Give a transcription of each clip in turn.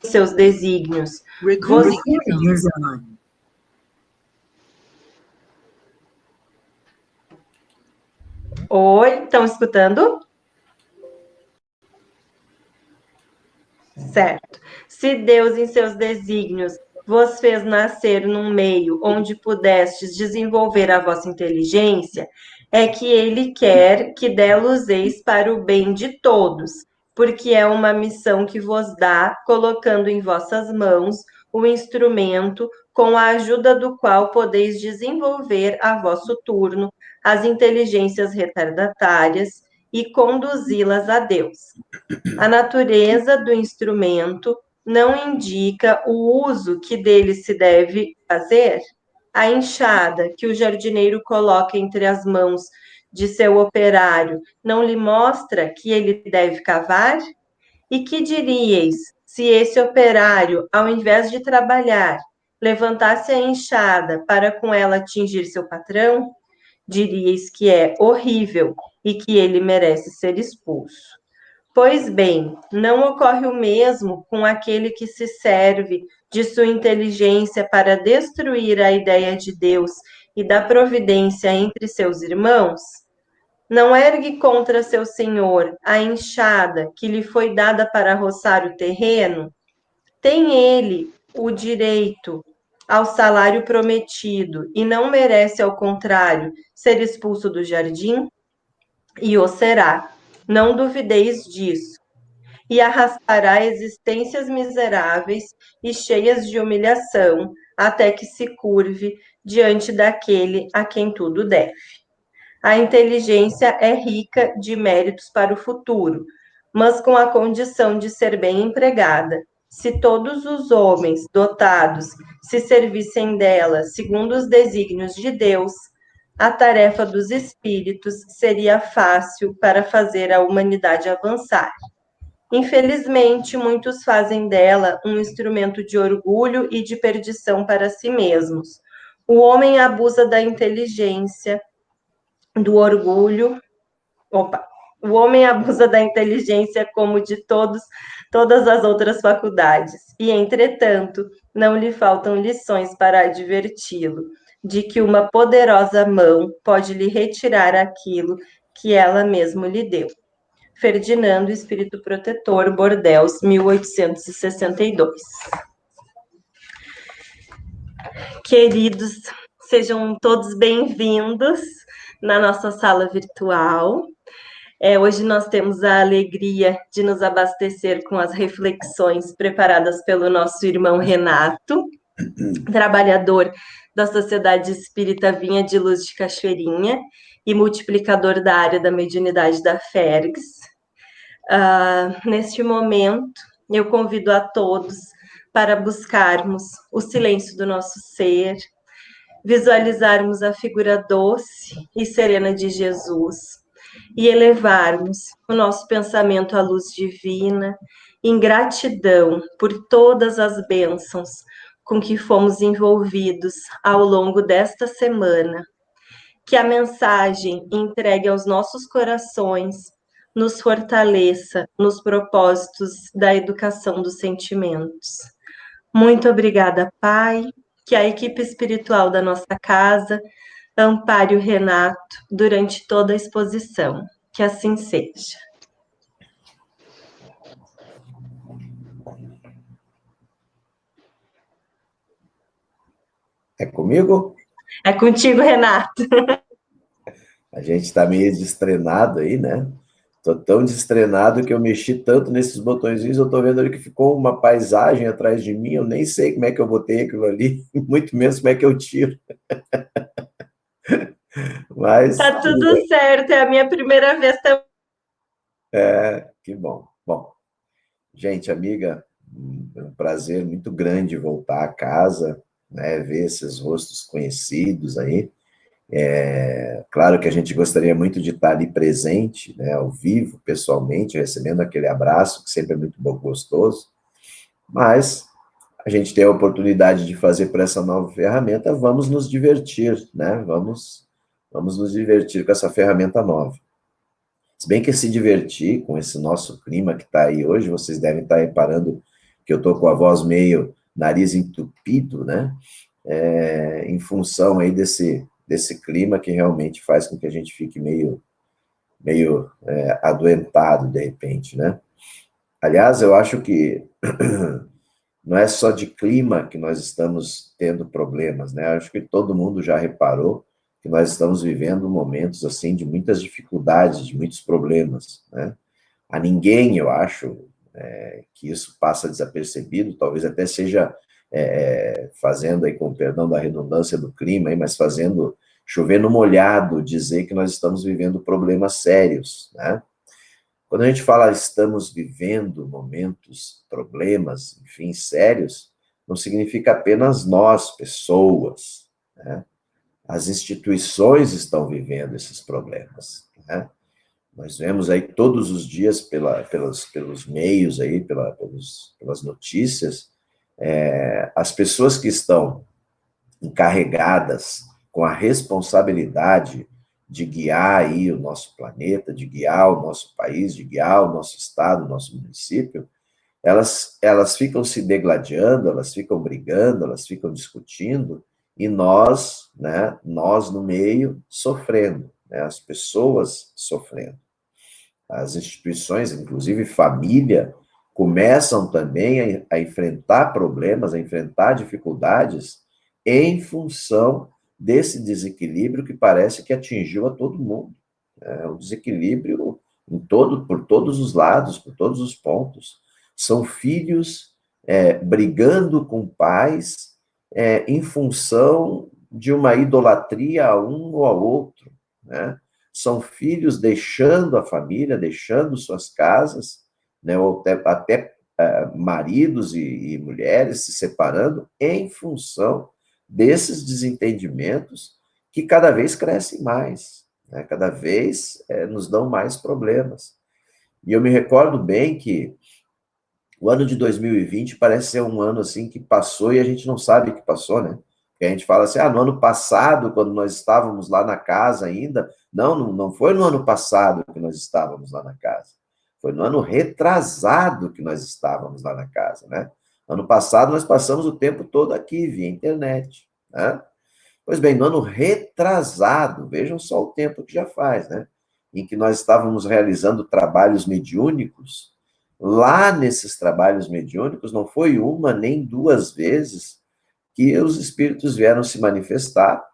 seus desígnios. Recording user line. Oi, estão escutando? Certo. Se Deus, em seus desígnios, vos fez nascer num meio onde pudestes desenvolver a vossa inteligência, é que Ele quer que dela useis para o bem de todos, porque é uma missão que vos dá, colocando em vossas mãos o instrumento com a ajuda do qual podeis desenvolver a vosso turno as inteligências retardatárias e conduzi-las a Deus. A natureza do instrumento não indica o uso que dele se deve fazer? A enxada que o jardineiro coloca entre as mãos de seu operário não lhe mostra que ele deve cavar? E que diríeis se esse operário, ao invés de trabalhar, levantasse a enxada para com ela atingir seu patrão? Diríeis que é horrível e que ele merece ser expulso. Pois bem, não ocorre o mesmo com aquele que se serve de sua inteligência para destruir a ideia de Deus e da providência entre seus irmãos? Não ergue contra seu senhor a enxada que lhe foi dada para roçar o terreno? Tem ele o direito ao salário prometido e não merece, ao contrário, ser expulso do jardim? E o será. Não duvideis disso. E arrastará existências miseráveis e cheias de humilhação, até que se curve diante daquele a quem tudo deve. A inteligência é rica de méritos para o futuro, mas com a condição de ser bem empregada. Se todos os homens dotados se servissem dela segundo os desígnios de Deus, a tarefa dos espíritos seria fácil para fazer a humanidade avançar. Infelizmente, muitos fazem dela um instrumento de orgulho e de perdição para si mesmos. O homem abusa da inteligência, do orgulho. O homem abusa da inteligência como de todas as outras faculdades, e, entretanto, não lhe faltam lições para adverti-lo de que uma poderosa mão pode lhe retirar aquilo que ela mesma lhe deu. Ferdinando, Espírito Protetor, Bordeaux, 1862. Queridos, sejam todos bem-vindos na nossa sala virtual. Hoje nós temos a alegria de nos abastecer com as reflexões preparadas pelo nosso irmão Renato, trabalhador da Sociedade Espírita Vinha de Luz de Cachoeirinha e multiplicador da área da mediunidade da FERGS. Neste momento, eu convido a todos para buscarmos o silêncio do nosso ser, visualizarmos a figura doce e serena de Jesus e elevarmos o nosso pensamento à luz divina, em gratidão por todas as bênçãos com que fomos envolvidos ao longo desta semana. Que a mensagem entregue aos nossos corações nos fortaleça nos propósitos da educação dos sentimentos. Muito obrigada, Pai, que a equipe espiritual da nossa casa ampare o Renato durante toda a exposição. Que assim seja. É comigo? É contigo, Renato. A gente está meio destreinado aí, né? Tô tão destreinado que eu mexi tanto nesses botõezinhos, eu tô vendo ali que ficou uma paisagem atrás de mim, eu nem sei como é que eu botei aquilo ali, muito menos como é que eu tiro. Mas... Tá tudo certo, é a minha primeira vez também. Que bom. Bom, gente, amiga, é um prazer muito grande voltar a casa, né? Ver esses rostos conhecidos aí. Claro que a gente gostaria muito de estar ali presente, né, ao vivo, pessoalmente, recebendo aquele abraço, que sempre é muito gostoso, mas a gente tem a oportunidade de fazer por essa nova ferramenta, vamos nos divertir, né? Vamos nos divertir com essa ferramenta nova. Se bem que se divertir com esse nosso clima que está aí hoje, vocês devem estar reparando que eu estou com a voz meio nariz entupido, né? Em função aí desse clima que realmente faz com que a gente fique meio adoentado, de repente, né? Aliás, eu acho que não é só de clima que nós estamos tendo problemas, né? Eu acho que todo mundo já reparou que nós estamos vivendo momentos, assim, de muitas dificuldades, de muitos problemas, né? A ninguém, eu acho, que isso passa desapercebido, talvez até seja fazendo aí, com perdão da redundância do clima, aí, mas fazendo chover no molhado, dizer que nós estamos vivendo problemas sérios, né? Quando a gente fala estamos vivendo momentos, problemas, enfim, sérios, não significa apenas nós, pessoas, né? As instituições estão vivendo esses problemas, né? Nós vemos aí todos os dias pelos meios aí, pelas notícias, as pessoas que estão encarregadas com a responsabilidade de guiar aí o nosso planeta, de guiar o nosso país, de guiar o nosso estado, o nosso município, elas ficam se degladiando, elas ficam brigando, elas ficam discutindo, e nós, né, nós no meio, sofrendo, né, as pessoas sofrendo. As instituições, inclusive família, começam também a enfrentar problemas, a enfrentar dificuldades em função desse desequilíbrio que parece que atingiu a todo mundo. É um desequilíbrio por todos os lados, por todos os pontos. São filhos brigando com pais em função de uma idolatria a um ou ao outro, né? São filhos deixando a família, deixando suas casas, né, ou até maridos e mulheres se separando em função desses desentendimentos que cada vez crescem mais, né, cada vez nos dão mais problemas. E eu me recordo bem que o ano de 2020 parece ser um ano assim que passou e a gente não sabe que passou, né? Porque a gente fala assim, no ano passado, quando nós estávamos lá na casa ainda, não foi no ano passado que nós estávamos lá na casa. Foi no ano retrasado que nós estávamos lá na casa, né? Ano passado nós passamos o tempo todo aqui, via internet, né? Pois bem, no ano retrasado, vejam só o tempo que já faz, né? Em que nós estávamos realizando trabalhos mediúnicos. Lá nesses trabalhos mediúnicos, não foi uma nem duas vezes que os espíritos vieram se manifestar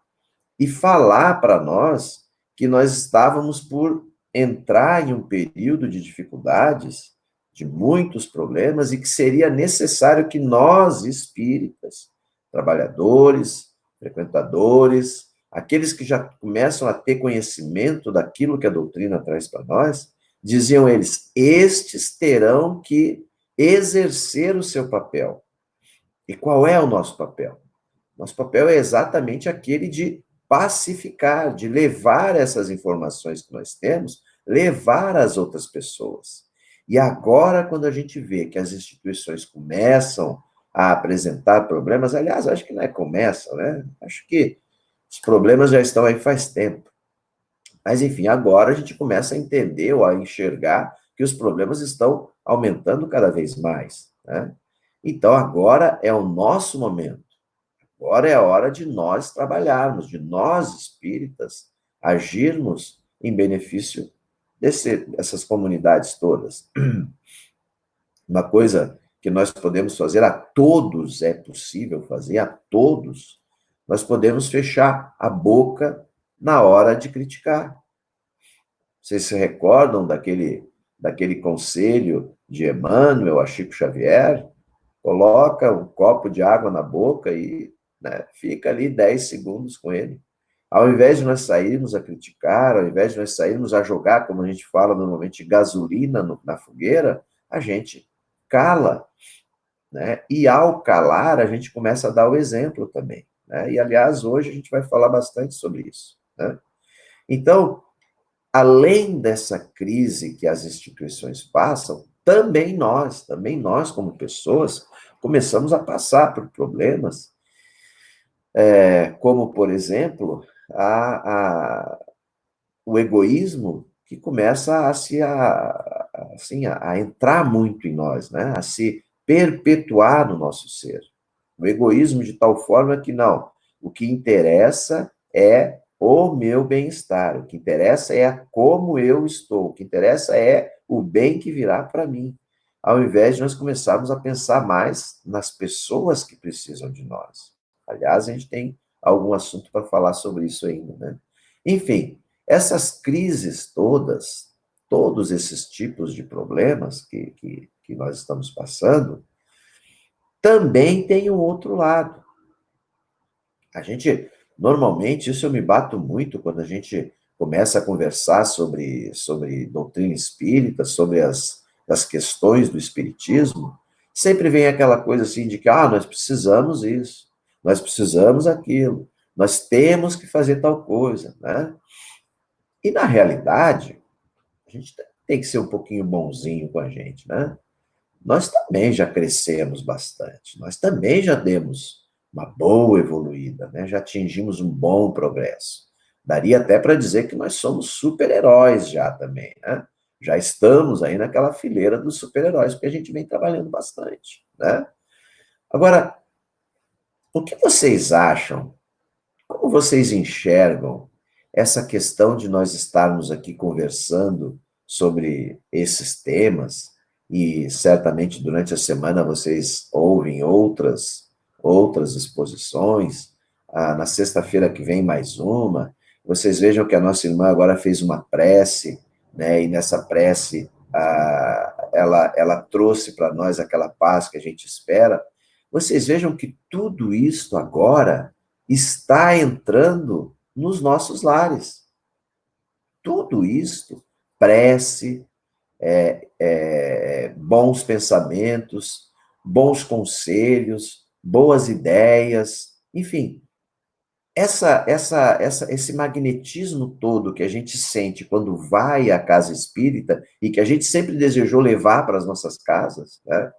e falar para nós que nós estávamos por entrar em um período de dificuldades, de muitos problemas, e que seria necessário que nós, espíritas, trabalhadores, frequentadores, aqueles que já começam a ter conhecimento daquilo que a doutrina traz para nós, diziam eles, estes terão que exercer o seu papel. E qual é o nosso papel? Nosso papel é exatamente aquele de pacificar, de levar essas informações que nós temos, levar às outras pessoas. E agora, quando a gente vê que as instituições começam a apresentar problemas, aliás, acho que não é começam, né? Acho que os problemas já estão aí faz tempo. Mas, enfim, agora a gente começa a entender ou a enxergar que os problemas estão aumentando cada vez mais, né? Então, agora é o nosso momento. Agora é a hora de nós trabalharmos, de nós, espíritas, agirmos em benefício dessas comunidades todas. Uma coisa que nós podemos fazer a todos, é possível fazer a todos, nós podemos fechar a boca na hora de criticar. Vocês se recordam daquele conselho de Emmanuel a Chico Xavier? Coloca um copo de água na boca e, né, fica ali 10 segundos com ele. Ao invés de nós sairmos a criticar, ao invés de nós sairmos a jogar, como a gente fala normalmente, gasolina na fogueira, a gente cala, né? E ao calar, a gente começa a dar o exemplo também, né? E, aliás, hoje a gente vai falar bastante sobre isso, né? Então, além dessa crise que as instituições passam, também nós como pessoas, começamos a passar por problemas, como, por exemplo, o egoísmo que começa assim, a entrar muito em nós, né? A se perpetuar no nosso ser. O egoísmo de tal forma que não, o que interessa é o meu bem-estar, o que interessa é como eu estou, o que interessa é o bem que virá para mim, ao invés de nós começarmos a pensar mais nas pessoas que precisam de nós. Aliás, a gente tem algum assunto para falar sobre isso ainda, né? Enfim, essas crises todas, todos esses tipos de problemas que nós estamos passando, também tem um outro lado. A gente, normalmente, isso eu me bato muito quando a gente começa a conversar sobre doutrina espírita, sobre as questões do espiritismo, sempre vem aquela coisa assim de que, nós precisamos isso, nós precisamos aquilo, nós temos que fazer tal coisa, né? E, na realidade, a gente tem que ser um pouquinho bonzinho com a gente, né? Nós também já crescemos bastante, nós também já demos uma boa evoluída, né? Já atingimos um bom progresso. Daria até para dizer que nós somos super-heróis já também, né? Já estamos aí naquela fileira dos super-heróis, porque a gente vem trabalhando bastante, né? Agora, o que vocês acham? Como vocês enxergam essa questão de nós estarmos aqui conversando sobre esses temas? E certamente durante a semana vocês ouvem outras exposições. Na sexta-feira que vem mais uma. Vocês vejam que a nossa irmã agora fez uma prece, né? E nessa prece ela trouxe para nós aquela paz que a gente espera. Vocês vejam que tudo isso agora está entrando nos nossos lares. Tudo isso, prece, bons pensamentos, bons conselhos, boas ideias, enfim, esse magnetismo todo que a gente sente quando vai à casa espírita e que a gente sempre desejou levar para as nossas casas, né?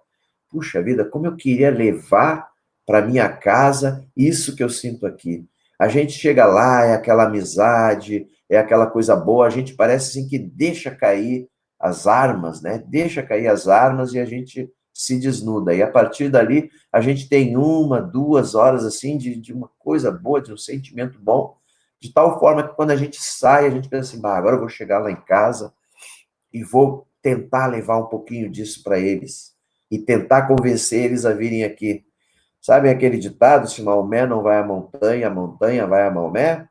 Puxa vida, como eu queria levar para minha casa isso que eu sinto aqui. A gente chega lá, é aquela amizade, é aquela coisa boa, a gente parece assim que deixa cair as armas, né? Deixa cair as armas e a gente se desnuda. E a partir dali, a gente tem 1, 2 horas assim de uma coisa boa, de um sentimento bom, de tal forma que quando a gente sai, a gente pensa assim, agora eu vou chegar lá em casa e vou tentar levar um pouquinho disso para eles e tentar convencer eles a virem aqui. Sabe aquele ditado, se Maomé não vai à montanha, a montanha vai a Maomé?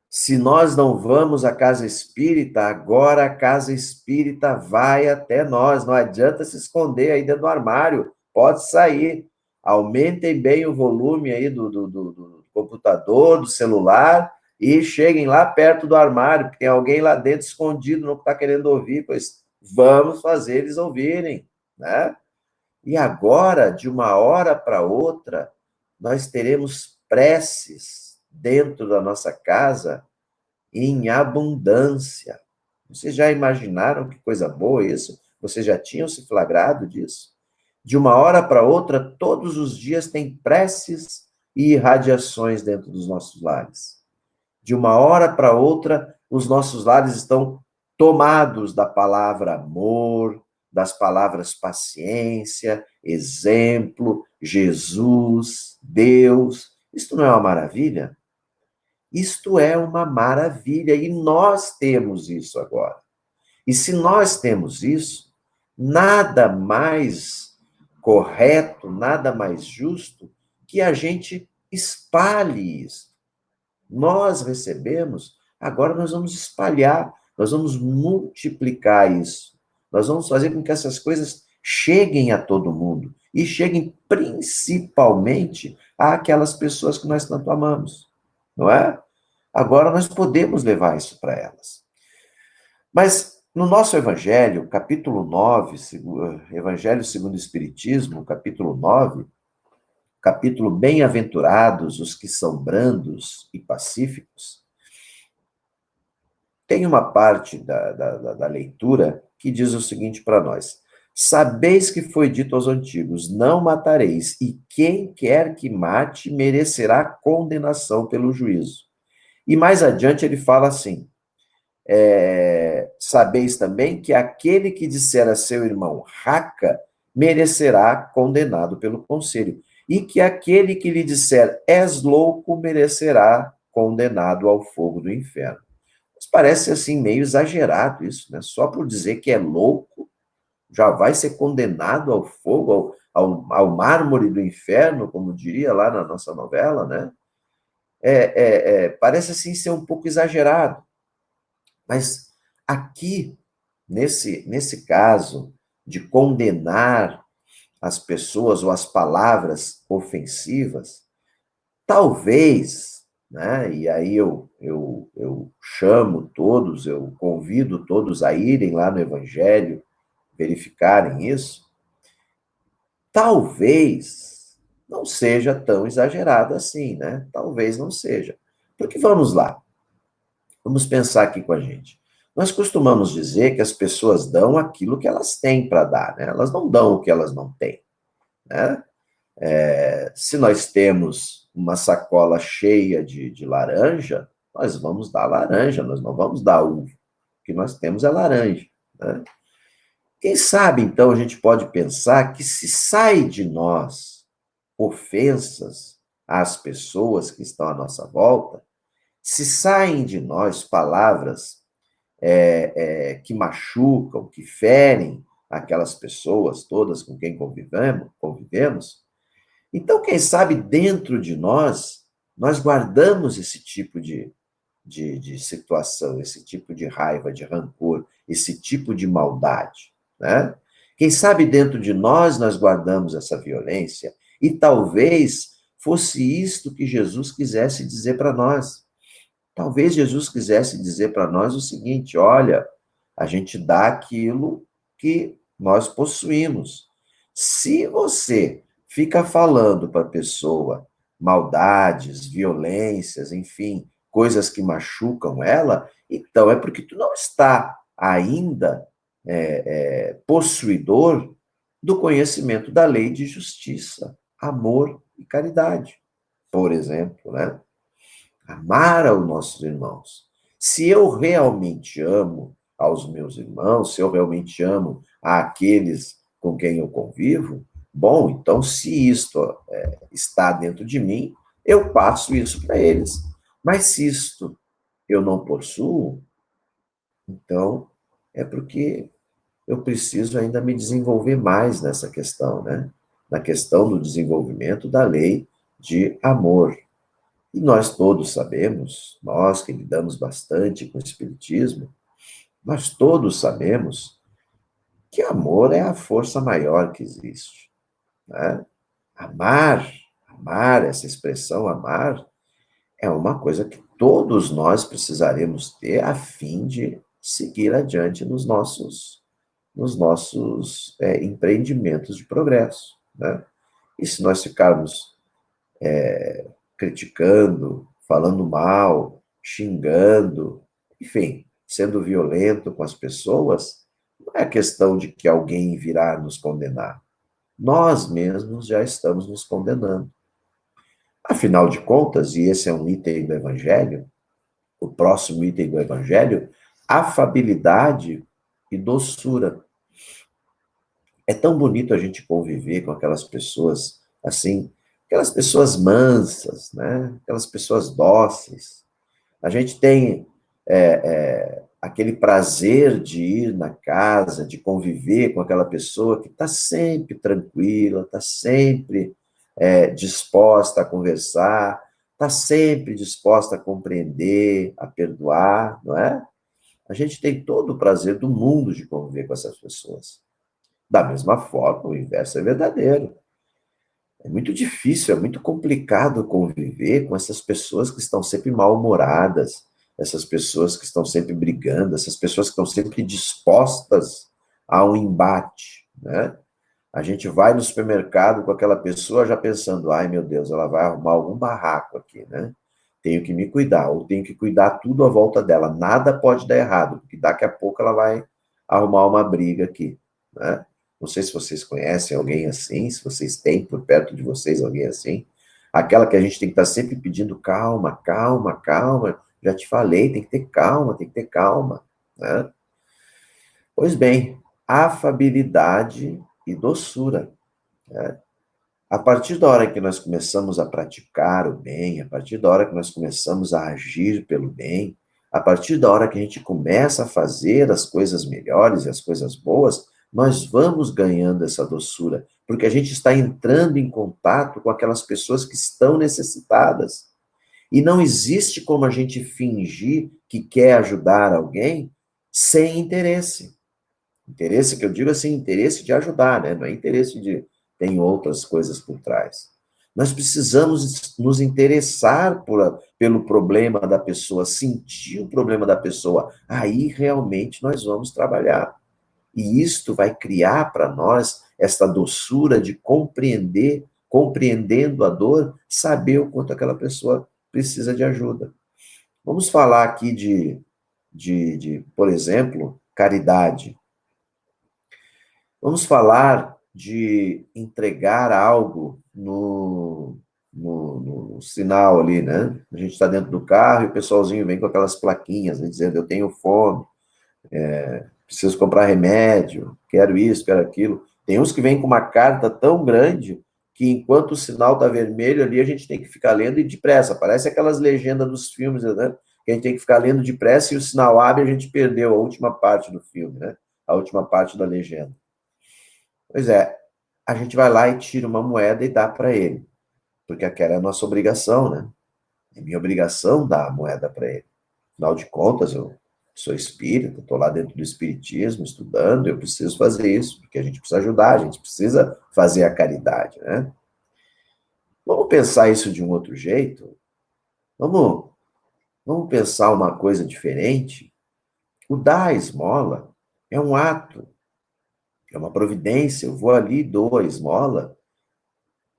Se nós não vamos à casa espírita, agora a casa espírita vai até nós. Não adianta se esconder aí dentro do armário. Pode sair. Aumentem bem o volume aí do computador, do celular, e cheguem lá perto do armário, porque tem alguém lá dentro escondido, não está querendo ouvir, pois vamos fazer eles ouvirem, né? E agora, de uma hora para outra, nós teremos preces dentro da nossa casa em abundância. Vocês já imaginaram que coisa boa isso? Vocês já tinham se flagrado disso? De uma hora para outra, todos os dias tem preces e irradiações dentro dos nossos lares. De uma hora para outra, os nossos lares estão tomados da palavra amor, das palavras paciência, exemplo, Jesus, Deus. Isto não é uma maravilha? Isto é uma maravilha e nós temos isso agora. E se nós temos isso, nada mais correto, nada mais justo que a gente espalhe isso. Nós recebemos, agora nós vamos espalhar, nós vamos multiplicar isso. Nós vamos fazer com que essas coisas cheguem a todo mundo e cheguem principalmente àquelas pessoas que nós tanto amamos, não é? Agora nós podemos levar isso para elas. Mas no nosso Evangelho, capítulo 9, Evangelho segundo o Espiritismo, capítulo 9, capítulo Bem-aventurados os que são brandos e pacíficos, tem uma parte da leitura que diz o seguinte para nós: sabeis que foi dito aos antigos, não matareis, e quem quer que mate merecerá condenação pelo juízo. E mais adiante ele fala assim, sabeis também que aquele que disser a seu irmão raca, merecerá condenado pelo conselho, e que aquele que lhe disser és louco merecerá condenado ao fogo do inferno. Mas parece assim meio exagerado isso, né? Só por dizer que é louco, já vai ser condenado ao fogo, ao mármore do inferno, como diria lá na nossa novela, né? Parece assim ser um pouco exagerado. Mas aqui, nesse caso de condenar as pessoas ou as palavras ofensivas, talvez, né? E aí eu chamo todos, eu convido todos a irem lá no Evangelho, verificarem isso, talvez não seja tão exagerado assim, né? Talvez não seja. Porque vamos lá, vamos pensar aqui com a gente. Nós costumamos dizer que as pessoas dão aquilo que elas têm para dar, né? Elas não dão o que elas não têm, né? Se nós temos uma sacola cheia de laranja, nós vamos dar laranja, nós não vamos dar uva. O que nós temos é laranja, né? Quem sabe, então, a gente pode pensar que se sai de nós ofensas às pessoas que estão à nossa volta, se saem de nós palavras que machucam, que ferem aquelas pessoas todas com quem convivemos, então, quem sabe, dentro de nós, nós guardamos esse tipo de situação, esse tipo de raiva, de rancor, esse tipo de maldade, né? Quem sabe dentro de nós guardamos essa violência e talvez fosse isto que Jesus quisesse dizer para nós. Talvez Jesus quisesse dizer para nós o seguinte: olha, a gente dá aquilo que nós possuímos. Se você fica falando para a pessoa maldades, violências, enfim, coisas que machucam ela, então é porque tu não está ainda possuidor do conhecimento da lei de justiça, amor e caridade, por exemplo, né? Amar aos nossos irmãos. Se eu realmente amo aos meus irmãos, se eu realmente amo àqueles com quem eu convivo, bom, então se isto está dentro de mim, eu passo isso para eles. Mas se isto eu não possuo, então é porque eu preciso ainda me desenvolver mais nessa questão, né? Na questão do desenvolvimento da lei de amor. E nós todos sabemos, nós que lidamos bastante com o espiritismo, nós todos sabemos que amor é a força maior que existe, né? Amar, amar, essa expressão amar, é uma coisa que todos nós precisaremos ter a fim de seguir adiante nos nossos empreendimentos de progresso, né? E se nós ficarmos criticando, falando mal, xingando, enfim, sendo violento com as pessoas, não é questão de que alguém virá nos condenar. Nós mesmos já estamos nos condenando. Afinal de contas, e esse é um item do Evangelho, o próximo item do Evangelho, afabilidade e doçura. É tão bonito a gente conviver com aquelas pessoas assim, aquelas pessoas mansas, né? Aquelas pessoas dóceis. A gente tem aquele prazer de ir na casa, de conviver com aquela pessoa que está sempre tranquila, está sempre disposta a conversar, está sempre disposta a compreender, a perdoar, não é? A gente tem todo o prazer do mundo de conviver com essas pessoas. Da mesma forma, o inverso é verdadeiro. É muito difícil, é muito complicado conviver com essas pessoas que estão sempre mal-humoradas, essas pessoas que estão sempre brigando, essas pessoas que estão sempre dispostas a um embate, né? A gente vai no supermercado com aquela pessoa já pensando, ai meu Deus, ela vai arrumar algum barraco aqui, né? Tenho que me cuidar, ou tenho que cuidar tudo à volta dela. Nada pode dar errado, porque daqui a pouco ela vai arrumar uma briga aqui, né? Não sei se vocês conhecem alguém assim, se vocês têm por perto de vocês alguém assim. Aquela que a gente tem que estar sempre pedindo calma, calma, calma. Já te falei, tem que ter calma, tem que ter calma, né? Pois bem, afabilidade e doçura. Né? A partir da hora que nós começamos a praticar o bem, a partir da hora que nós começamos a agir pelo bem, a partir da hora que a gente começa a fazer as coisas melhores e as coisas boas, nós vamos ganhando essa doçura, porque a gente está entrando em contato com aquelas pessoas que estão necessitadas. E não existe como a gente fingir que quer ajudar alguém sem interesse. Interesse que eu digo assim, interesse de ajudar, né? Não é interesse de tem outras coisas por trás. Nós precisamos nos interessar pelo problema da pessoa, sentir o problema da pessoa. Aí realmente nós vamos trabalhar. E isto vai criar para nós esta doçura de compreender, compreendendo a dor, saber o quanto aquela pessoa precisa de ajuda. Vamos falar aqui por exemplo, caridade. Vamos falar de entregar algo no sinal ali, né? A gente está dentro do carro e o pessoalzinho vem com aquelas plaquinhas, né, dizendo, eu tenho fome, preciso comprar remédio, quero isso, quero aquilo. Tem uns que vêm com uma carta tão grande que enquanto o sinal está vermelho ali, a gente tem que ficar lendo e depressa. Parece aquelas legendas dos filmes, né? Que a gente tem que ficar lendo depressa e o sinal abre e a gente perdeu a última parte do filme, né? A última parte da legenda. Pois é, a gente vai lá e tira uma moeda e dá para ele, porque aquela é a nossa obrigação, né? É minha obrigação dar a moeda para ele. Afinal de contas, eu sou espírita, estou lá dentro do espiritismo, estudando, eu preciso fazer isso, porque a gente precisa ajudar, a gente precisa fazer a caridade, né? Vamos pensar isso de um outro jeito? Vamos pensar uma coisa diferente? O dar a esmola é um ato, é uma providência. Eu vou ali, dou a esmola,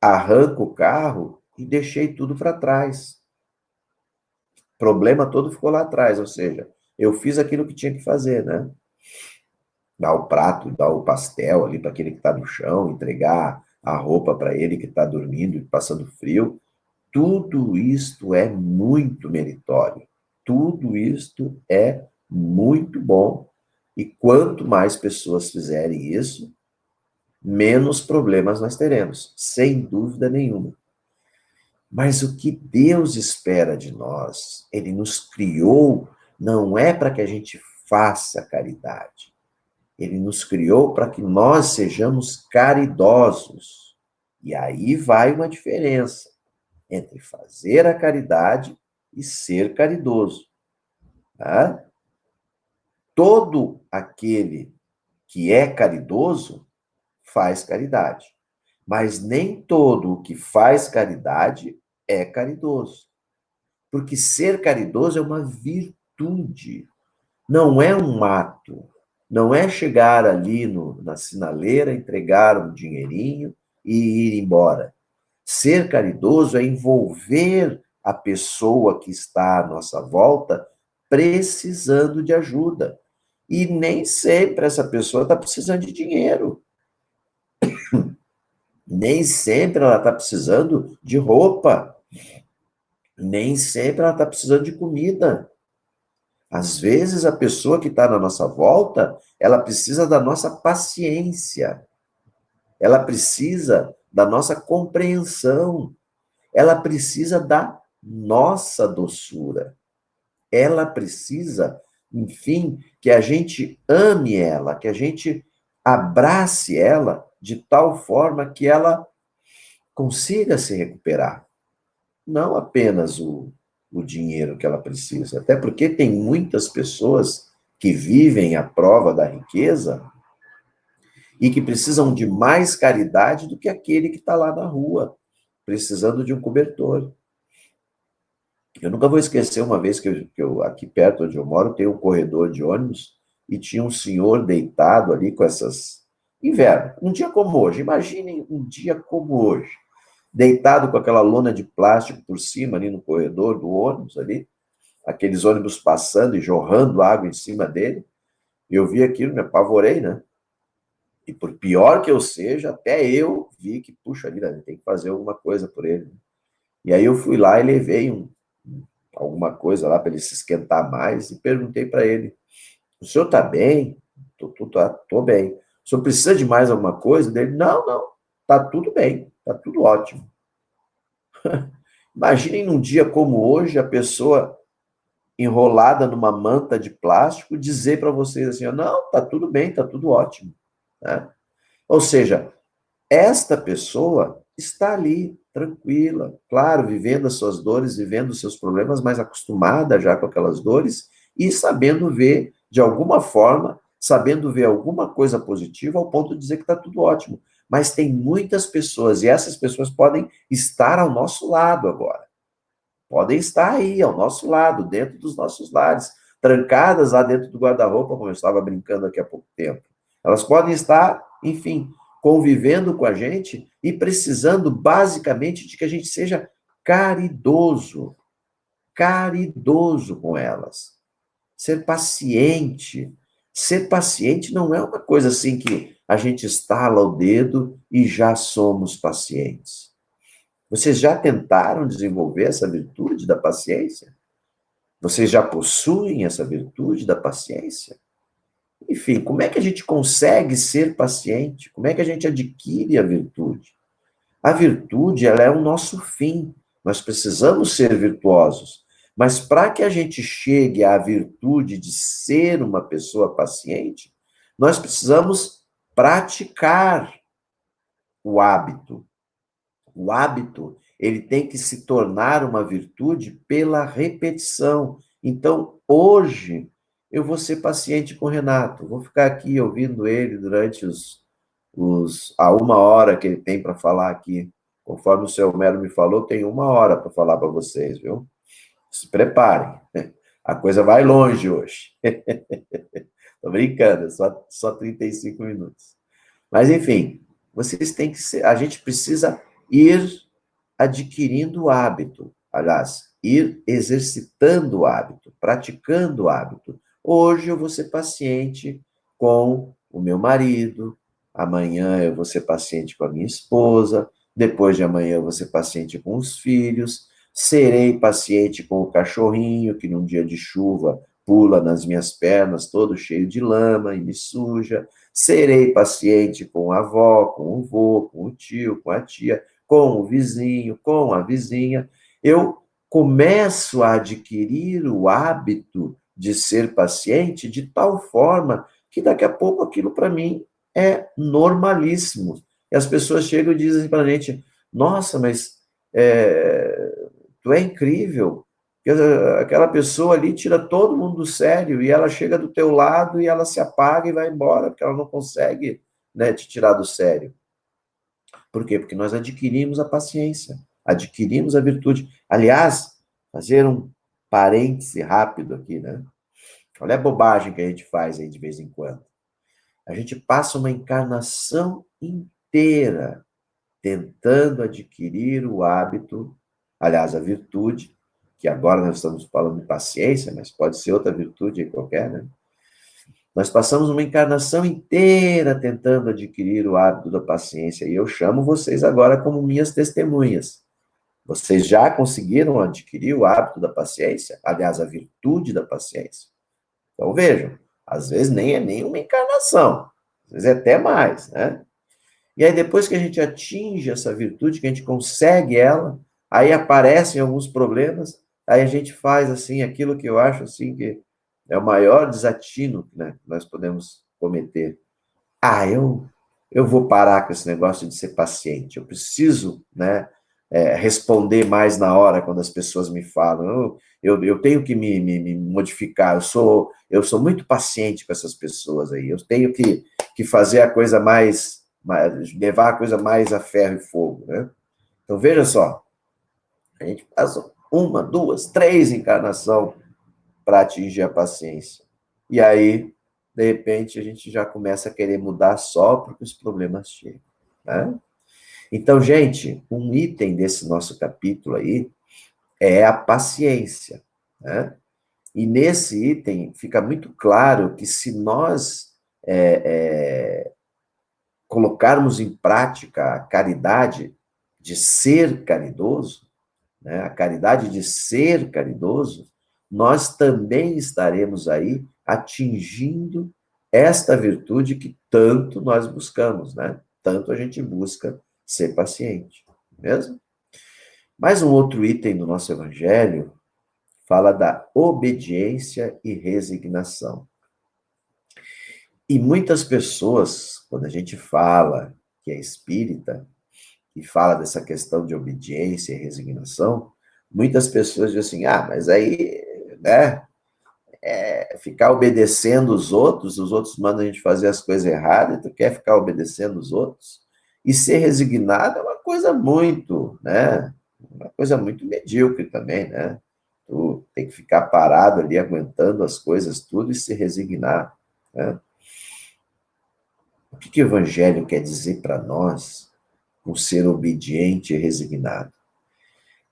arranco o carro e deixei tudo para trás. O problema todo ficou lá atrás, ou seja, eu fiz aquilo que tinha que fazer, né? Dar o prato, dar o pastel ali para aquele que está no chão, entregar a roupa para ele que está dormindo e passando frio. Tudo isto é muito meritório. Tudo isto é muito bom. E quanto mais pessoas fizerem isso, menos problemas nós teremos, sem dúvida nenhuma. Mas o que Deus espera de nós, Ele nos criou, não é para que a gente faça caridade. Ele nos criou para que nós sejamos caridosos. E aí vai uma diferença entre fazer a caridade e ser caridoso. Tá? Todo aquele que é caridoso faz caridade. Mas nem todo o que faz caridade é caridoso. Porque ser caridoso é uma virtude, não é um ato. Não é chegar ali na sinaleira, entregar um dinheirinho e ir embora. Ser caridoso é envolver a pessoa que está à nossa volta precisando de ajuda. E nem sempre essa pessoa está precisando de dinheiro. Nem sempre ela está precisando de roupa. Nem sempre ela está precisando de comida. Às vezes, a pessoa que está na nossa volta, ela precisa da nossa paciência. Ela precisa da nossa compreensão. Ela precisa da nossa doçura. Ela precisa, enfim, que a gente ame ela, que a gente abrace ela de tal forma que ela consiga se recuperar. Não apenas o dinheiro que ela precisa, até porque tem muitas pessoas que vivem à prova da riqueza e que precisam de mais caridade do que aquele que está lá na rua, precisando de um cobertor. Eu nunca vou esquecer uma vez que eu aqui perto onde eu moro, tem um corredor de ônibus e tinha um senhor deitado ali com essas... Inverno, um dia como hoje, imaginem um dia como hoje, deitado com aquela lona de plástico por cima ali no corredor do ônibus ali, aqueles ônibus passando e jorrando água em cima dele. Eu vi aquilo, me apavorei, né? E por pior que eu seja, até eu vi que, puxa vida, tem que fazer alguma coisa por ele. E aí eu fui lá e levei alguma coisa lá para ele se esquentar mais e perguntei para ele, o senhor está bem? Tô bem. O senhor precisa de mais alguma coisa? Dele, não, não, tá tudo bem, tá tudo ótimo. Imaginem num dia como hoje, a pessoa enrolada numa manta de plástico dizer para vocês assim, ó, não, tá tudo bem, tá tudo ótimo, né? Ou seja, esta pessoa está ali, tranquila, claro, vivendo as suas dores, vivendo os seus problemas, mas acostumada já com aquelas dores e sabendo ver, de alguma forma, sabendo ver alguma coisa positiva ao ponto de dizer que está tudo ótimo. Mas tem muitas pessoas, e essas pessoas podem estar ao nosso lado agora. Podem estar aí, ao nosso lado, dentro dos nossos lares, trancadas lá dentro do guarda-roupa, como eu estava brincando aqui há pouco tempo. Elas podem estar, enfim, convivendo com a gente e precisando, basicamente, de que a gente seja caridoso, caridoso com elas. Ser paciente. Ser paciente não é uma coisa assim que a gente estala o dedo e já somos pacientes. Vocês já tentaram desenvolver essa virtude da paciência? Vocês já possuem essa virtude da paciência? Enfim, como é que a gente consegue ser paciente? Como é que a gente adquire a virtude? A virtude, ela é o nosso fim. Nós precisamos ser virtuosos. Mas para que a gente chegue à virtude de ser uma pessoa paciente, nós precisamos praticar o hábito. O hábito, ele tem que se tornar uma virtude pela repetição. Então, hoje, eu vou ser paciente com o Renato, vou ficar aqui ouvindo ele durante a 1 hora que ele tem para falar aqui. Conforme o seu Homero me falou, tem 1 hora para falar para vocês, viu? Se preparem. A coisa vai longe hoje. Tô brincando, é só 35 minutos. Mas, enfim, vocês têm que ser... A gente precisa ir adquirindo o hábito. Aliás, ir exercitando o hábito, praticando o hábito. Hoje eu vou ser paciente com o meu marido, amanhã eu vou ser paciente com a minha esposa, depois de amanhã eu vou ser paciente com os filhos, serei paciente com o cachorrinho que num dia de chuva pula nas minhas pernas todo cheio de lama e me suja, serei paciente com a avó, com o vô, com o tio, com a tia, com o vizinho, com a vizinha. Eu começo a adquirir o hábito de ser paciente de tal forma que daqui a pouco aquilo para mim é normalíssimo. E as pessoas chegam e dizem para a gente, nossa, mas tu é incrível, aquela pessoa ali tira todo mundo do sério e ela chega do teu lado e ela se apaga e vai embora, porque ela não consegue, né, te tirar do sério. Por quê? Porque nós adquirimos a paciência, adquirimos a virtude. Aliás, fazer um parêntese rápido aqui, né? Olha a bobagem que a gente faz aí de vez em quando. A gente passa uma encarnação inteira tentando adquirir o hábito, aliás, a virtude, que agora nós estamos falando de paciência, mas pode ser outra virtude qualquer, né? Nós passamos uma encarnação inteira tentando adquirir o hábito da paciência, e eu chamo vocês agora como minhas testemunhas. Vocês já conseguiram adquirir o hábito da paciência? Aliás, a virtude da paciência? Então, vejam, às vezes nem é nenhuma encarnação, às vezes é até mais, né? E aí, depois que a gente atinge essa virtude, que a gente consegue ela, aí aparecem alguns problemas, aí a gente faz, assim, aquilo que eu acho, assim, que é o maior desatino, né, que nós podemos cometer. Eu vou parar com esse negócio de ser paciente, eu preciso, né, responder mais na hora quando as pessoas me falam, eu tenho que me modificar, eu sou muito paciente com essas pessoas aí, eu tenho que fazer a coisa mais, levar a coisa mais a ferro e fogo, né? Então, veja só, a gente passa 1, 2, 3 encarnação para atingir a paciência. E aí, de repente, a gente já começa a querer mudar só porque os problemas chegam, né? Então, gente, um item desse nosso capítulo aí é a paciência, né? E nesse item fica muito claro que se nós colocarmos em prática a caridade de ser caridoso, né, a caridade de ser caridoso, nós também estaremos aí atingindo esta virtude que tanto nós buscamos, né? Tanto a gente busca ser paciente, mesmo? Mais um outro item do nosso evangelho fala da obediência e resignação. E muitas pessoas, quando a gente fala que é espírita e fala dessa questão de obediência e resignação, muitas pessoas dizem assim, mas aí, né, ficar obedecendo os outros mandam a gente fazer as coisas erradas, e tu quer ficar obedecendo os outros? E ser resignado é uma coisa muito, né, uma coisa muito medíocre também, né? Tu tem que ficar parado ali, aguentando as coisas tudo e se resignar, né? O que o Evangelho quer dizer para nós com ser obediente e resignado?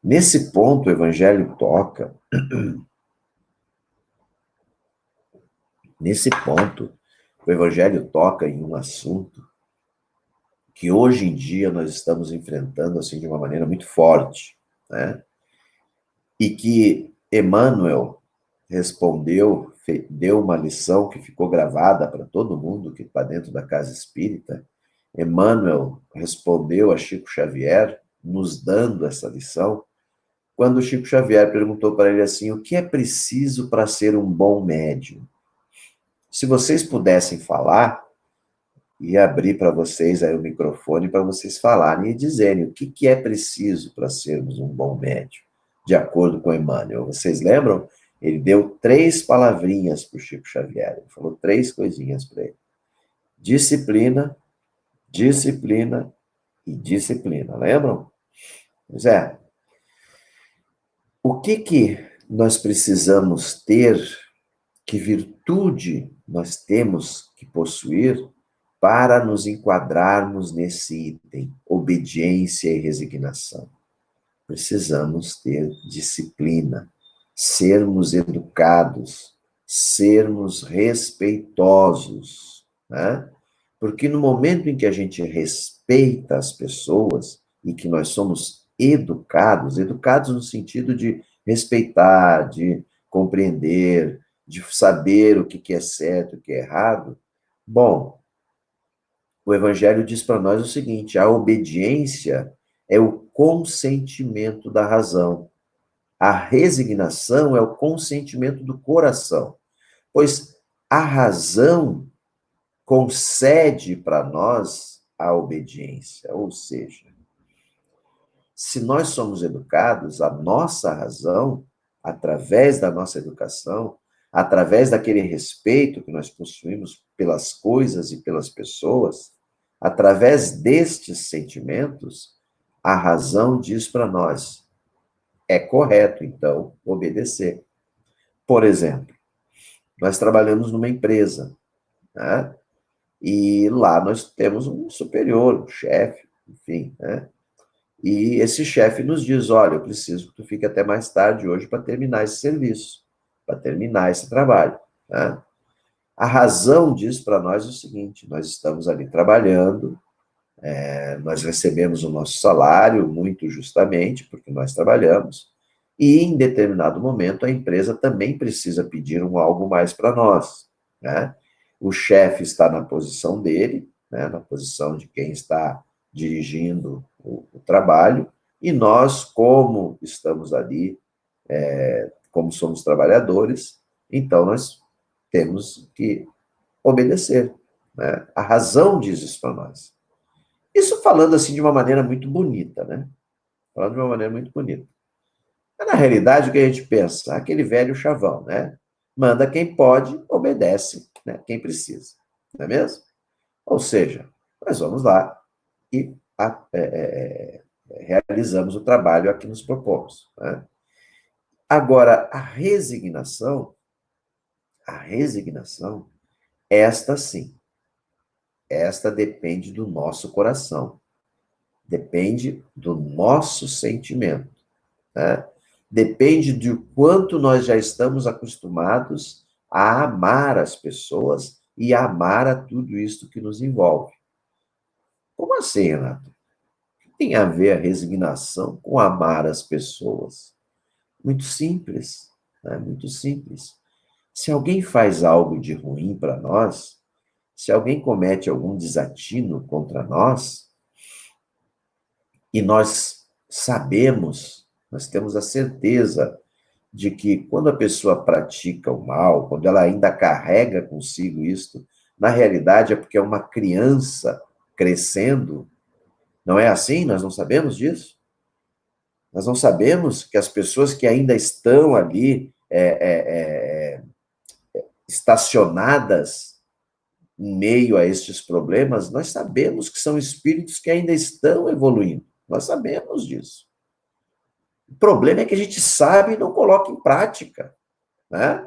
Nesse ponto, o Evangelho toca, em um assunto que hoje em dia nós estamos enfrentando assim de uma maneira muito forte, né? E que Emmanuel respondeu, deu uma lição que ficou gravada para todo mundo que está dentro da casa espírita. Emmanuel respondeu a Chico Xavier, nos dando essa lição, quando Chico Xavier perguntou para ele assim, o que é preciso para ser um bom médium? Se vocês pudessem falar, ia abrir para vocês aí o microfone para vocês falarem e dizerem o que é preciso para sermos um bom médium, de acordo com Emmanuel. Vocês lembram? Ele deu 3 palavrinhas para o Chico Xavier, ele falou 3 coisinhas para ele. Disciplina, disciplina e disciplina, lembram? Pois é. O que nós precisamos ter, que virtude nós temos que possuir para nos enquadrarmos nesse item, obediência e resignação? Precisamos ter disciplina, sermos educados, sermos respeitosos, né? Porque no momento em que a gente respeita as pessoas e que nós somos educados, educados no sentido de respeitar, de compreender, de saber o que é certo, o que é errado, bom, o Evangelho diz para nós o seguinte, a obediência é o consentimento da razão. A resignação é o consentimento do coração, pois a razão concede para nós a obediência, ou seja, se nós somos educados, a nossa razão, através da nossa educação, através daquele respeito que nós possuímos pelas coisas e pelas pessoas, através destes sentimentos, a razão diz para nós, é correto, então, obedecer. Por exemplo, nós trabalhamos numa empresa, né? E lá nós temos um superior, um chefe, enfim, né? E esse chefe nos diz, olha, eu preciso que tu fique até mais tarde hoje para terminar esse serviço, para terminar esse trabalho, né? A razão diz para nós o seguinte, nós estamos ali trabalhando, nós recebemos o nosso salário muito justamente, porque nós trabalhamos, e em determinado momento a empresa também precisa pedir algo mais para nós, né? O chefe está na posição dele, né, na posição de quem está dirigindo o trabalho, e nós, como estamos ali, como somos trabalhadores, então nós temos que obedecer, né? A razão diz isso para nós. Isso falando assim de uma maneira muito bonita, né? Falando de uma maneira muito bonita. Mas, na realidade, o que a gente pensa? Aquele velho chavão, né? Manda quem pode, obedece, né? Quem precisa. Não é mesmo? Ou seja, nós vamos lá e realizamos o trabalho a que nos propomos, né? Agora, a resignação, esta sim, esta depende do nosso coração, depende do nosso sentimento, né? Depende de quanto nós já estamos acostumados a amar as pessoas e a amar a tudo isso que nos envolve. Como assim, Renato? O que tem a ver a resignação com amar as pessoas? Muito simples, né? Muito simples. Se alguém faz algo de ruim para nós, se alguém comete algum desatino contra nós, e nós sabemos, nós temos a certeza de que quando a pessoa pratica o mal, quando ela ainda carrega consigo isto, na realidade é porque é uma criança crescendo. Não é assim? Nós não sabemos disso? Nós não sabemos que as pessoas que ainda estão ali estacionadas em meio a estes problemas, nós sabemos que são espíritos que ainda estão evoluindo. Nós sabemos disso. O problema é que a gente sabe e não coloca em prática, né?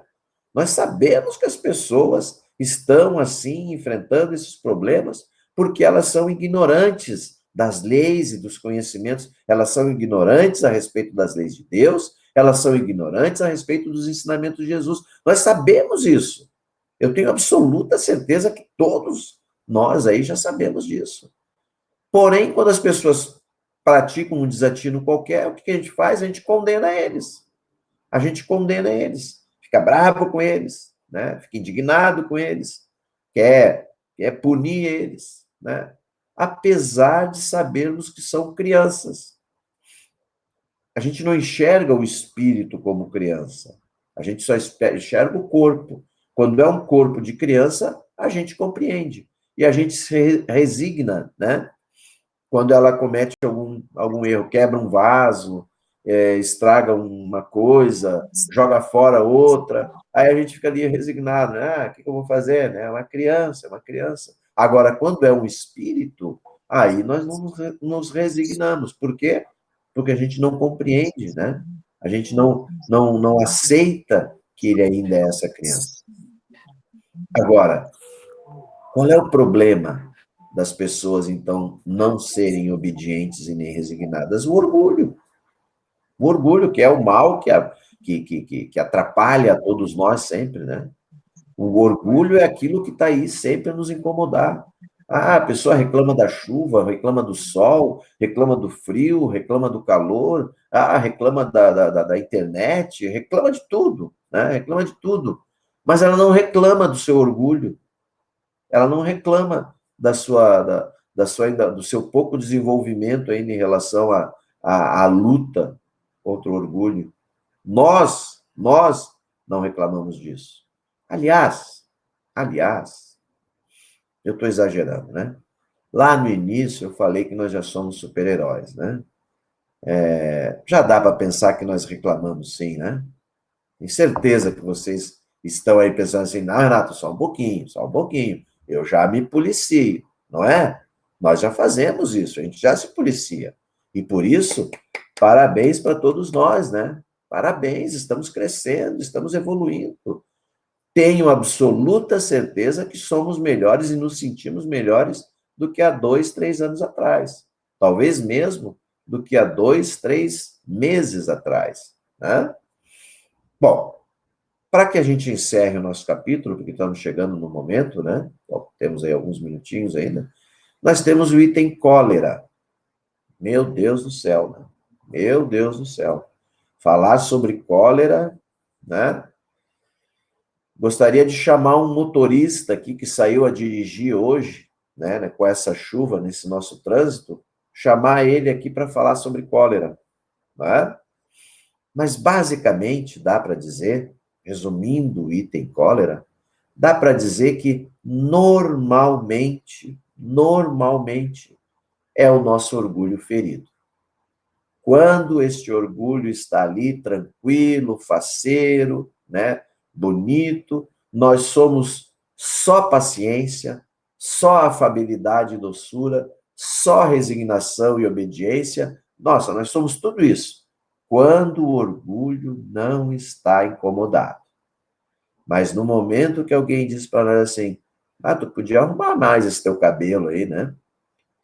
Nós sabemos que as pessoas estão, assim, enfrentando esses problemas porque elas são ignorantes das leis e dos conhecimentos, elas são ignorantes a respeito das leis de Deus, elas são ignorantes a respeito dos ensinamentos de Jesus. Nós sabemos isso. Eu tenho absoluta certeza que todos nós aí já sabemos disso. Porém, quando as pessoas praticam um desatino qualquer, o que a gente faz? A gente condena eles. A gente condena eles. Fica bravo com eles, né? Fica indignado com eles. Quer punir eles, né? Apesar de sabermos que são crianças. A gente não enxerga o espírito como criança. A gente só enxerga o corpo. Quando é um corpo de criança, a gente compreende. E a gente se resigna, né? Quando ela comete algum erro, quebra um vaso, estraga uma coisa, joga fora outra, aí a gente fica ali resignado, né? Ah, o que eu vou fazer? É uma criança, é uma criança. Agora, quando é um espírito, aí nós não nos resignamos. Por quê? Porque a gente não compreende, né? A gente não aceita que ele ainda é essa criança. Agora, qual é o problema das pessoas, então, não serem obedientes e nem resignadas? O orgulho. O orgulho, que é o mal que atrapalha a todos nós sempre, né? O orgulho é aquilo que está aí sempre a nos incomodar. Ah, a pessoa reclama da chuva, reclama do sol, reclama do frio, reclama do calor, reclama da internet, reclama de tudo, né? Reclama de tudo. Mas ela não reclama do seu orgulho, ela não reclama do seu pouco desenvolvimento ainda em relação à luta contra o orgulho. Nós não reclamamos disso. Aliás, eu estou exagerando, né? Lá no início eu falei que nós já somos super-heróis, né? Já dá para pensar que nós reclamamos sim, né? Tenho certeza que vocês estão aí pensando assim, não, Renato, só um pouquinho. Eu já me policio, não é? Nós já fazemos isso, a gente já se policia. E por isso, parabéns para todos nós, né? Parabéns, estamos crescendo, estamos evoluindo. Tenho absoluta certeza que somos melhores e nos sentimos melhores do que há 2, 3 anos atrás. Talvez mesmo do que há 2, 3 meses atrás, né? Bom, para que a gente encerre o nosso capítulo, porque estamos chegando no momento, né? Temos aí alguns minutinhos ainda. Nós temos o item cólera. Meu Deus do céu, né? Meu Deus do céu. Falar sobre cólera, né? Gostaria de chamar um motorista aqui que saiu a dirigir hoje, né, com essa chuva, nesse nosso trânsito, chamar ele aqui para falar sobre cólera, né? Mas, basicamente, dá para dizer, resumindo o item cólera, dá para dizer que normalmente, é o nosso orgulho ferido. Quando este orgulho está ali, tranquilo, faceiro, né, bonito, nós somos só paciência, só afabilidade e doçura, só resignação e obediência. Nossa, nós somos tudo isso. Quando o orgulho não está incomodado. Mas no momento que alguém diz para nós assim, tu podia arrumar mais esse teu cabelo aí, né?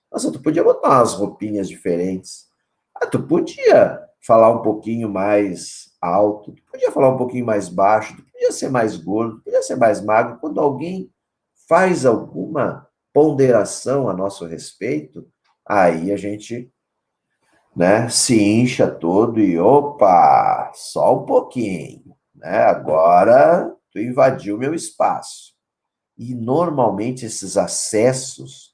Nossa, tu podia botar umas roupinhas diferentes. Tu podia falar um pouquinho mais alto, tu podia falar um pouquinho mais baixo, tu podia ser mais gordo, tu podia ser mais magro. Quando alguém faz alguma ponderação a nosso respeito, aí a gente, né, se incha todo e, opa, só um pouquinho, né? Agora tu invadiu meu espaço. E, normalmente, esses acessos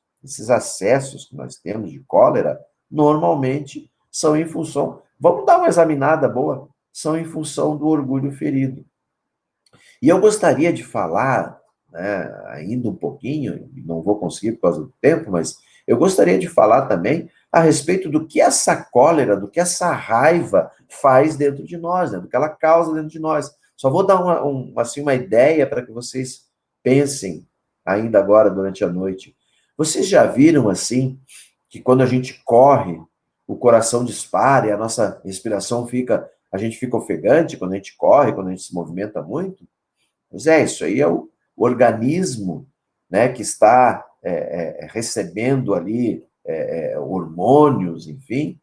que nós temos de cólera, normalmente são em função... Vamos dar uma examinada boa? São em função do orgulho ferido. E eu gostaria de falar, né, ainda um pouquinho, não vou conseguir por causa do tempo, mas eu gostaria de falar também a respeito do que essa cólera, do que essa raiva faz dentro de nós, né, do que ela causa dentro de nós. Só vou dar assim, uma ideia para que vocês pensem ainda agora durante a noite. Vocês já viram, assim, que quando a gente corre, o coração dispara e a nossa respiração a gente fica ofegante quando a gente corre, quando a gente se movimenta muito? Pois é, isso aí é o organismo, né, que está recebendo ali hormônios, enfim,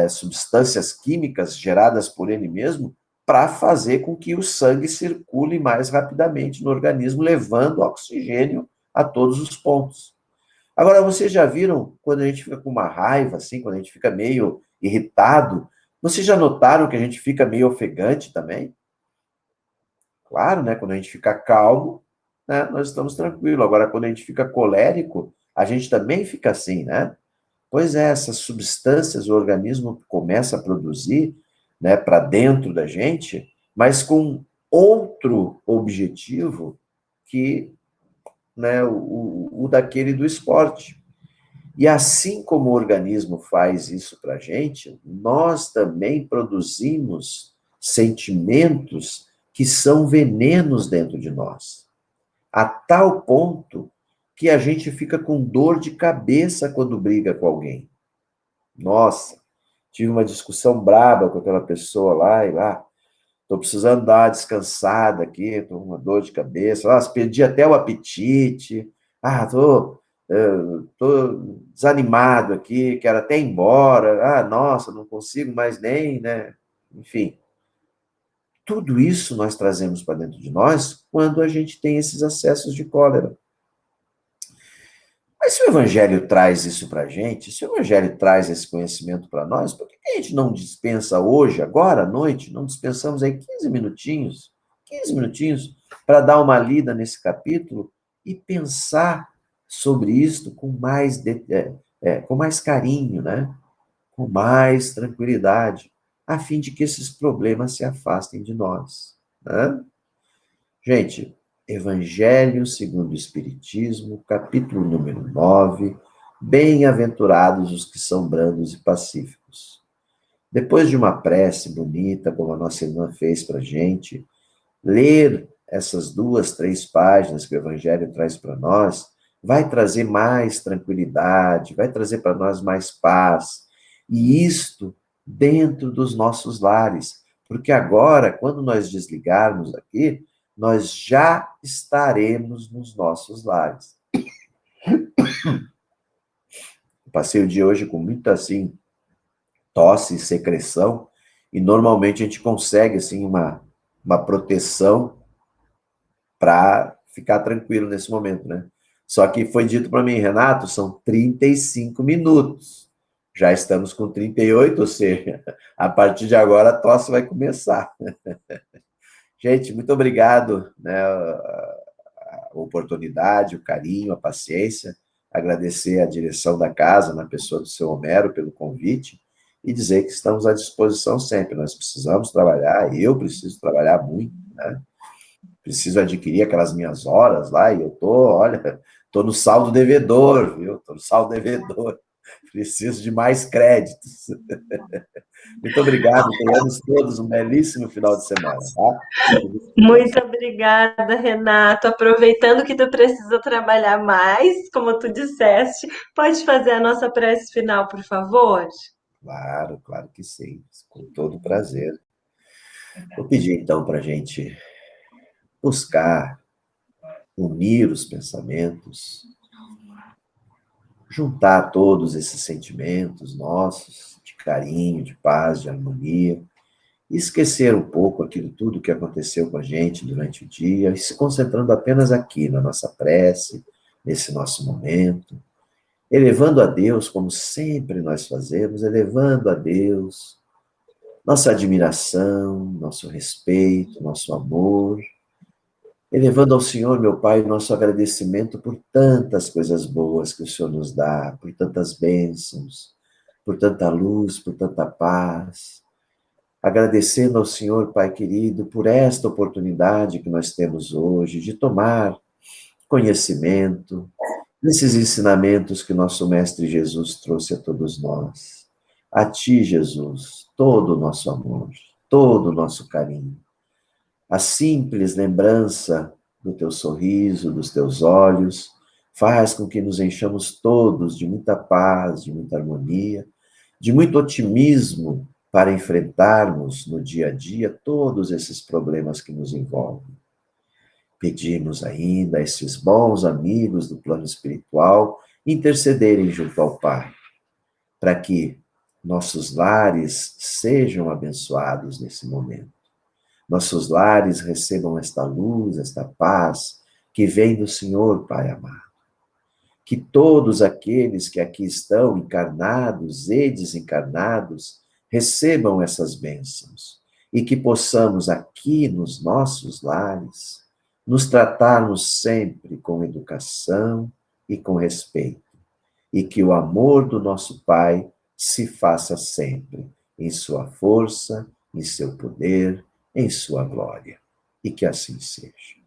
substâncias químicas geradas por ele mesmo, para fazer com que o sangue circule mais rapidamente no organismo, levando oxigênio a todos os pontos. Agora, vocês já viram quando a gente fica com uma raiva, assim, quando a gente fica meio irritado, vocês já notaram que a gente fica meio ofegante também? Claro, né? Quando a gente fica calmo, né, nós estamos tranquilos. Agora, quando a gente fica colérico, a gente também fica assim, né? Pois é, essas substâncias o organismo começa a produzir, né, para dentro da gente, mas com outro objetivo que, né, o daquele do esporte. E assim como o organismo faz isso para a gente, nós também produzimos sentimentos que são venenos dentro de nós, a tal ponto que a gente fica com dor de cabeça quando briga com alguém. Nossa, tive uma discussão braba com aquela pessoa lá, e lá, estou precisando dar uma descansada aqui, estou com uma dor de cabeça, perdi até o apetite, tô desanimado aqui, quero até ir embora, nossa, não consigo mais nem, né? Enfim, tudo isso nós trazemos para dentro de nós quando a gente tem esses acessos de cólera. Mas se o Evangelho traz isso para a gente, se o Evangelho traz esse conhecimento para nós, por que a gente não dispensa hoje, agora à noite, não dispensamos aí 15 minutinhos, para dar uma lida nesse capítulo e pensar sobre isto com mais carinho, né? Com mais tranquilidade, a fim de que esses problemas se afastem de nós, né? Gente, Evangelho segundo o Espiritismo, capítulo número 9. Bem-aventurados os que são brandos e pacíficos. Depois de uma prece bonita, como a nossa irmã fez para a gente, ler essas 2, 3 páginas que o Evangelho traz para nós, vai trazer mais tranquilidade, vai trazer para nós mais paz. E isto dentro dos nossos lares. Porque agora, quando nós desligarmos aqui, nós já estaremos nos nossos lares. Eu passei o dia hoje com muita, assim, tosse e secreção, e normalmente a gente consegue, assim, uma proteção para ficar tranquilo nesse momento, né? Só que foi dito para mim, Renato, são 35 minutos. Já estamos com 38, ou seja, a partir de agora a tosse vai começar. Gente, muito obrigado, né, a oportunidade, o carinho, a paciência. Agradecer a direção da casa, na pessoa do seu Homero, pelo convite, e dizer que estamos à disposição sempre. Nós precisamos trabalhar, eu preciso trabalhar muito, né? Preciso adquirir aquelas minhas horas lá, e eu tô no saldo devedor, viu? Tô no saldo devedor. Preciso de mais créditos. Muito obrigado, tenhamos todos um belíssimo final de semana, tá? Muito obrigada, Renato. Aproveitando que tu precisa trabalhar mais, como tu disseste, pode fazer a nossa prece final, por favor? Claro, claro que sim, com todo prazer. Vou pedir, então, para a gente buscar unir os pensamentos, juntar todos esses sentimentos nossos, de carinho, de paz, de harmonia, e esquecer um pouco aquilo tudo que aconteceu com a gente durante o dia, e se concentrando apenas aqui, na nossa prece, nesse nosso momento, elevando a Deus, como sempre nós fazemos, elevando a Deus nossa admiração, nosso respeito, nosso amor, elevando ao Senhor, meu Pai, o nosso agradecimento por tantas coisas boas que o Senhor nos dá, por tantas bênçãos, por tanta luz, por tanta paz. Agradecendo ao Senhor, Pai querido, por esta oportunidade que nós temos hoje de tomar conhecimento desses ensinamentos que nosso Mestre Jesus trouxe a todos nós. A Ti, Jesus, todo o nosso amor, todo o nosso carinho. A simples lembrança do Teu sorriso, dos Teus olhos, faz com que nos enchamos todos de muita paz, de muita harmonia, de muito otimismo para enfrentarmos no dia a dia todos esses problemas que nos envolvem. Pedimos ainda a esses bons amigos do plano espiritual intercederem junto ao Pai, para que nossos lares sejam abençoados nesse momento. Nossos lares recebam esta luz, esta paz que vem do Senhor, Pai amado. Que todos aqueles que aqui estão, encarnados e desencarnados, recebam essas bênçãos e que possamos aqui nos nossos lares nos tratarmos sempre com educação e com respeito, e que o amor do nosso Pai se faça sempre em sua força, em seu poder, em sua glória. E que assim seja.